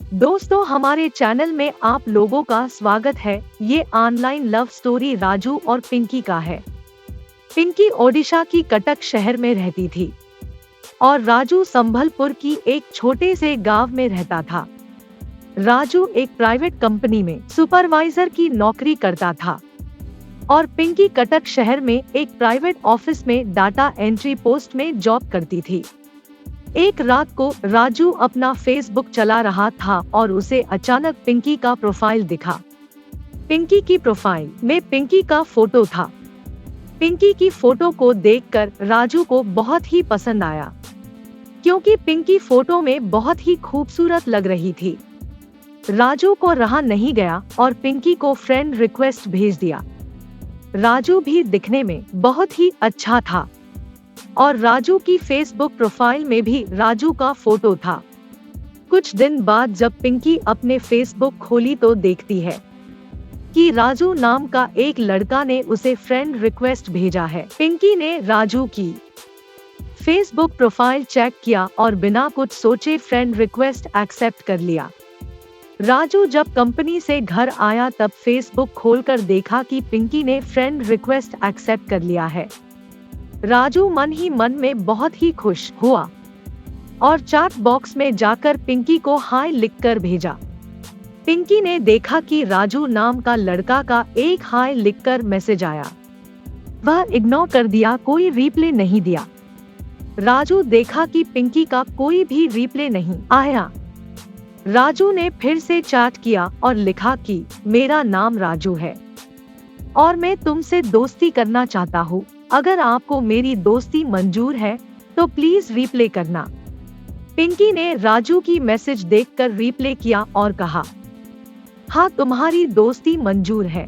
दोस्तों, हमारे चैनल में आप लोगों का स्वागत है। ये ऑनलाइन लव स्टोरी राजू और पिंकी का है। पिंकी ओडिशा की कटक शहर में रहती थी और राजू संभलपुर की एक छोटे से गांव में रहता था। राजू एक प्राइवेट कंपनी में सुपरवाइजर की नौकरी करता था और पिंकी कटक शहर में एक प्राइवेट ऑफिस में डाटा एंट्री पोस्ट में जॉब करती थी। एक रात को राजू अपना फेसबुक चला रहा था और उसे अचानक पिंकी का प्रोफाइल दिखा। पिंकी की प्रोफाइल में पिंकी का फोटो था। पिंकी की फोटो को देखकर राजू को बहुत ही पसंद आया, क्योंकि पिंकी फोटो में बहुत ही खूबसूरत लग रही थी। राजू को रहा नहीं गया और पिंकी को फ्रेंड रिक्वेस्ट भेज दिया। राजू भी दिखने में बहुत ही अच्छा था और राजू की फेसबुक प्रोफाइल में भी राजू का फोटो था। कुछ दिन बाद जब पिंकी अपने फेसबुक खोली तो देखती है कि राजू नाम का एक लड़का ने उसे फ्रेंड रिक्वेस्ट भेजा है। पिंकी ने राजू की फेसबुक प्रोफाइल चेक किया और बिना कुछ सोचे फ्रेंड रिक्वेस्ट एक्सेप्ट कर लिया। राजू जब कंपनी से घर आया तब फेसबुक खोलकर देखा कि पिंकी ने फ्रेंड रिक्वेस्ट एक्सेप्ट कर लिया है। राजू मन ही मन में बहुत ही खुश हुआ और चैट बॉक्स में जाकर पिंकी को हाय लिखकर भेजा। पिंकी ने देखा कि राजू नाम का लड़का का एक हाय लिखकर मैसेज आया। वह इग्नोर कर दिया, कोई रिप्लाई नहीं दिया। राजू देखा कि पिंकी का कोई भी रिप्लाई नहीं आया। राजू ने फिर से चैट किया और लिखा कि मेरा नाम राजू है और मैं तुमसे दोस्ती करना चाहता हूँ। अगर आपको मेरी दोस्ती मंजूर है तो प्लीज रिप्लाई करना। पिंकी ने राजू की मैसेज देखकर रिप्लाई किया और कहा, हाँ तुम्हारी दोस्ती मंजूर है।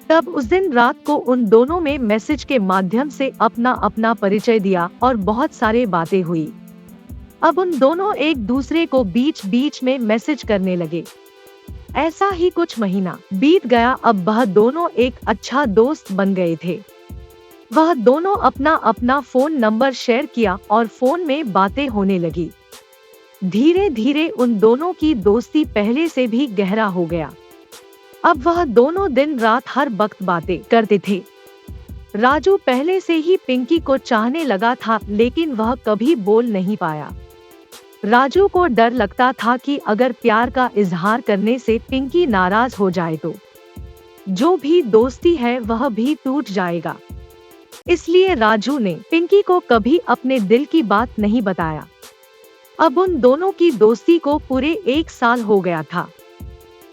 तब उस दिन रात को उन दोनों में मैसेज के माध्यम से अपना अपना परिचय दिया और बहुत सारे बातें हुई। अब उन दोनों एक दूसरे को बीच बीच में मैसेज करने लगे। ऐसा ही कुछ महीना बीत गया। अब वह दोनों एक अच्छा दोस्त बन गए थे। वह दोनों अपना अपना फोन नंबर शेयर किया और फोन में बातें होने लगी। धीरे धीरे उन दोनों की दोस्ती पहले से भी गहरा हो गया। अब वह दोनों दिन रात हर वक्त बातें करते थे। राजू पहले से ही पिंकी को चाहने लगा था, लेकिन वह कभी बोल नहीं पाया। राजू को डर लगता था कि अगर प्यार का इजहार करने से पिंकी नाराज हो जाए तो जो भी दोस्ती है वह भी टूट जाएगा। इसलिए राजू ने पिंकी को कभी अपने दिल की बात नहीं बताया। अब उन दोनों की दोस्ती को पूरे 1 साल हो गया था।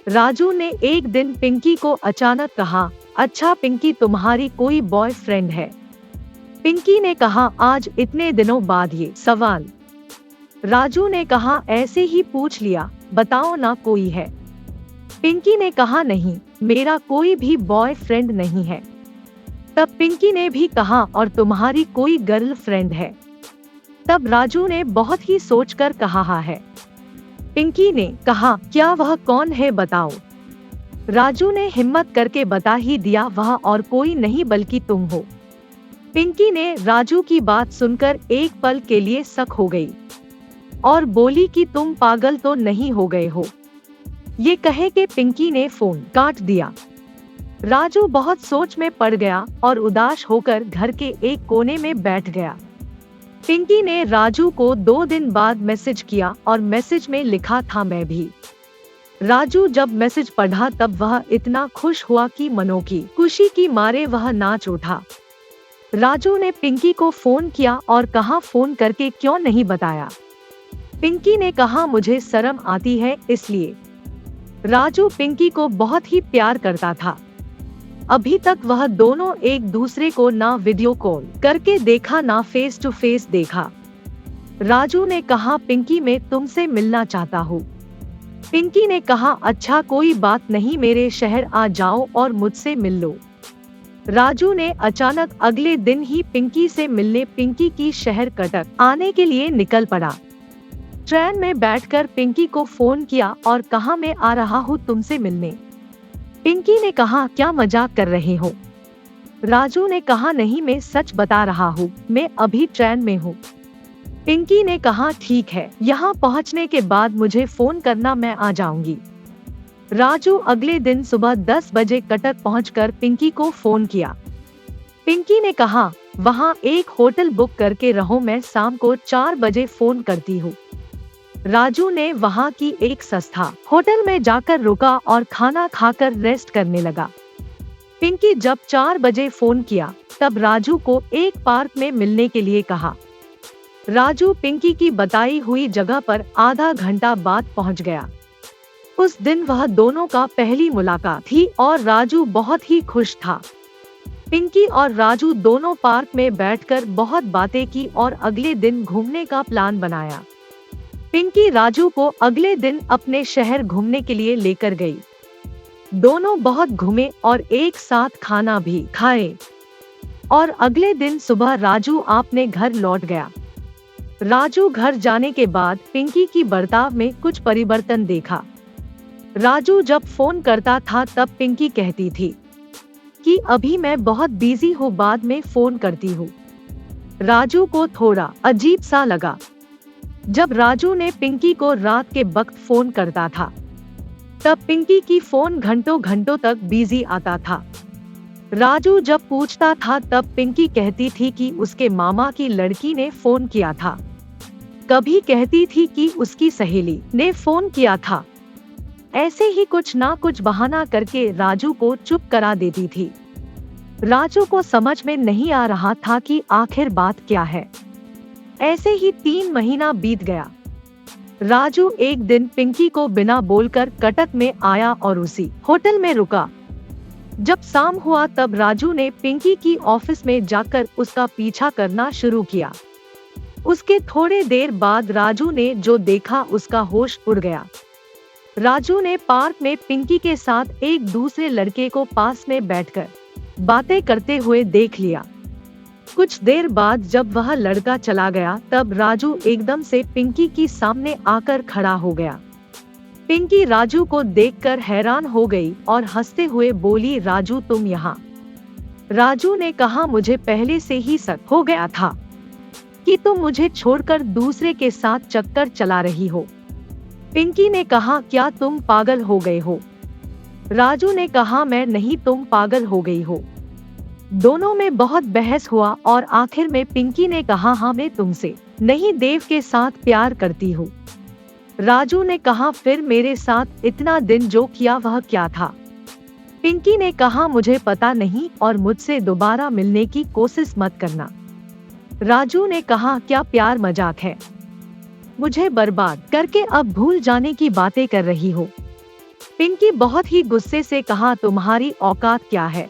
राजू ने एक दिन पिंकी को अचानक कहा, अच्छा पिंकी, तुम्हारी कोई बॉयफ्रेंड है? पिंकी ने कहा, आज इतने दिनों बाद ये सवाल? राजू ने कहा, ऐसे ही पूछ लिया, बताओ ना कोई है। पिंकी ने कहा, नहीं, मेरा कोई भी बॉयफ्रेंड नहीं है। तब पिंकी ने भी कहा, और तुम्हारी कोई गर्लफ्रेंड है? तब राजू ने बहुत ही सोचकर कहा, हाँ है। पिंकी ने कहा, क्या वह कौन है बताओ। राजू ने हिम्मत करके बता ही दिया, वह और कोई नहीं बल्कि तुम हो। पिंकी ने राजू की बात सुनकर एक पल के लिए शक हो गई और बोली कि तुम पागल तो नहीं हो गए हो। ये कहे कि पिंकी ने फोन काट दिया। राजू बहुत सोच में पड़ गया और उदास होकर घर के एक कोने में बैठ गया। पिंकी ने राजू को 2 दिन बाद मैसेज किया और मैसेज में लिखा था, मैं भी। राजू जब मैसेज पढ़ा तब वह इतना खुश हुआ कि मनो की खुशी की मारे वह नाच उठा। राजू ने पिंकी को फोन किया और कहा, फोन करके क्यों नहीं बताया? पिंकी ने कहा, मुझे शर्म आती है इसलिए। राजू पिंकी को बहुत ही प्यार करता था। अभी तक वह दोनों एक दूसरे को ना वीडियो कॉल करके देखा ना फेस टू फेस देखा। राजू ने कहा, पिंकी मैं तुमसे मिलना चाहता हूँ। पिंकी ने कहा, अच्छा कोई बात नहीं, मेरे शहर आ जाओ और मुझसे मिल लो। राजू ने अचानक अगले दिन ही पिंकी से मिलने पिंकी की शहर कटक आने के लिए निकल पड़ा। ट्रेन में बैठकर पिंकी को फोन किया और कहा, मैं आ रहा हूँ तुमसे मिलने। पिंकी ने कहा, क्या मजाक कर रहे हो? राजू ने कहा, नहीं मैं सच बता रहा हूँ, मैं अभी ट्रेन में हूँ। पिंकी ने कहा ठीक है, यहाँ पहुँचने के बाद मुझे फोन करना, मैं आ जाऊंगी। राजू अगले दिन सुबह 10 बजे कटक पहुंचकर पिंकी को फोन किया। पिंकी ने कहा वहाँ एक होटल बुक करके रहो, मैं शाम को 4 बजे फोन करती हूँ। राजू ने वहाँ की एक सस्ता होटल में जाकर रुका और खाना खाकर रेस्ट करने लगा। पिंकी जब 4 बजे फोन किया तब राजू को एक पार्क में मिलने के लिए कहा। राजू पिंकी की बताई हुई जगह पर आधा घंटा बाद पहुंच गया। उस दिन वह दोनों का पहली मुलाकात थी और राजू बहुत ही खुश था। पिंकी और राजू दोनों पार्क में बैठकर बहुत बातें की और अगले दिन घूमने का प्लान बनाया। पिंकी राजू को अगले दिन अपने शहर घूमने के लिए लेकर गई। दोनों बहुत घूमे और एक साथ खाना भी खाए और अगले दिन सुबह राजू अपने घर लौट गया। राजू घर जाने के बाद पिंकी की बर्ताव में कुछ परिवर्तन देखा। राजू जब फोन करता था तब पिंकी कहती थी कि अभी मैं बहुत बिजी हूँ, बाद में फोन करती हूँ। राजू को थोड़ा अजीब सा लगा। जब राजू ने पिंकी को रात के वक्त फोन करता था तब पिंकी की फोन घंटों घंटों तक बिजी आता था। राजू जब पूछता था तब पिंकी कहती थी कि उसके मामा की लड़की ने फोन किया था, कभी कहती थी कि उसकी सहेली ने फोन किया था। ऐसे ही कुछ ना कुछ बहाना करके राजू को चुप करा देती थी। राजू को समझ में नहीं आ रहा था कि आखिर बात क्या है। ऐसे ही 3 महीना बीत गया। राजू एक दिन पिंकी को बिना बोलकर कटक में आया और उसी होटल में रुका। जब शाम हुआ तब राजू ने पिंकी की ऑफिस में जाकर उसका पीछा करना शुरू किया। उसके थोड़े देर बाद राजू ने जो देखा उसका होश उड़ गया। राजू ने पार्क में पिंकी के साथ एक दूसरे लड़के को पास में बैठकर बातें करते हुए देख लिया। कुछ देर बाद जब वह लड़का चला गया तब राजू एकदम से पिंकी की सामने आकर खड़ा हो गया। पिंकी राजू को देखकर हैरान हो गई और हंसते हुए बोली, राजू तुम यहाँ? राजू ने कहा मुझे पहले से ही शक हो गया था कि तुम मुझे छोड़कर दूसरे के साथ चक्कर चला रही हो। पिंकी ने कहा क्या तुम पागल हो गए हो? राजू ने कहा मैं नहीं, तुम पागल हो गई हो। दोनों में बहुत बहस हुआ और आखिर में पिंकी ने कहा हाँ मैं तुमसे नहीं, देव के साथ प्यार करती हूँ। राजू ने कहा फिर मेरे साथ इतना दिन जो किया वह क्या था? पिंकी ने कहा मुझे पता नहीं और मुझसे दोबारा मिलने की कोशिश मत करना। राजू ने कहा क्या प्यार मजाक है? मुझे बर्बाद करके अब भूल जाने की बातें कर रही हो? पिंकी बहुत ही गुस्से से कहा तुम्हारी औकात क्या है?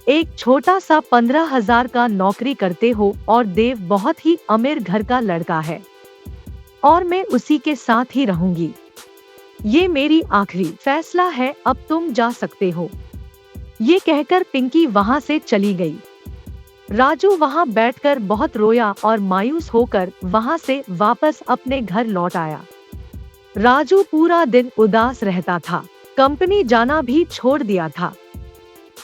एक छोटा सा 15,000 का नौकरी करते हो और देव बहुत ही अमीर घर का लड़का है और मैं उसी के साथ ही रहूंगी। ये मेरी आखिरी फैसला है, अब तुम जा सकते हो। ये कहकर पिंकी वहां से चली गई। राजू वहां बैठकर बहुत रोया और मायूस होकर वहां से वापस अपने घर लौट आया। राजू पूरा दिन उदास रहता था, कंपनी जाना भी छोड़ दिया था।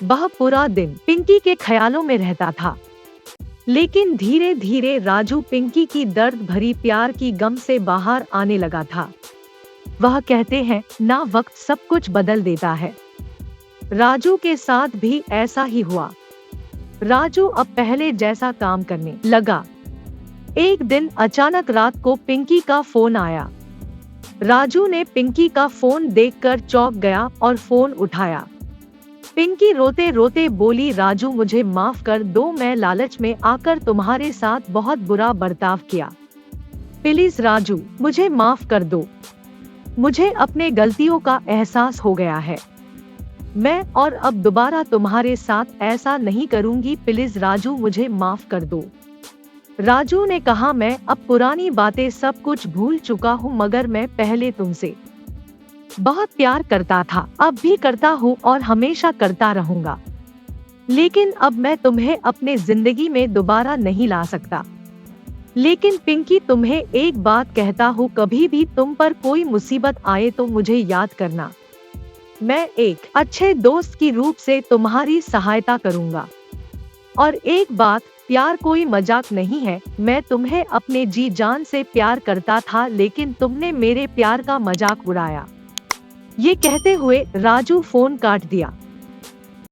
वह पूरा दिन पिंकी के ख्यालों में रहता था। लेकिन धीरे धीरे राजू पिंकी की दर्द भरी प्यार की गम से बाहर आने लगा था। वह कहते हैं ना, वक्त सब कुछ बदल देता है। राजू के साथ भी ऐसा ही हुआ। राजू अब पहले जैसा काम करने लगा। एक दिन अचानक रात को पिंकी का फोन आया। राजू ने पिंकी का फोन देखकर चौंक गया और फोन उठाया। पिंकी रोते रोते बोली, राजू मुझे माफ कर दो, मैं लालच में आकर तुम्हारे साथ बहुत बुरा बर्ताव किया। प्लीज राजू मुझे माफ कर दो, मुझे अपने गलतियों का एहसास हो गया है। मैं और अब दोबारा तुम्हारे साथ ऐसा नहीं करूंगी, प्लीज राजू मुझे माफ कर दो। राजू ने कहा मैं अब पुरानी बातें सब कुछ भूल चुका हूँ, मगर मैं पहले तुमसे बहुत प्यार करता था, अब भी करता हूँ और हमेशा करता रहूंगा। लेकिन अब मैं तुम्हें अपने जिंदगी में दोबारा नहीं ला सकता। लेकिन पिंकी तुम्हें एक बात कहता हूँ, कभी भी तुम पर कोई मुसीबत आए तो मुझे याद करना। मैं एक अच्छे दोस्त की रूप से तुम्हारी सहायता करूंगा। और एक बात, प्यार कोई मजाक नहीं है, मैं तुम्हें अपने जी जान से प्यार करता था लेकिन तुमने मेरे प्यार का मजाक उड़ाया। ये कहते हुए राजू फोन काट दिया।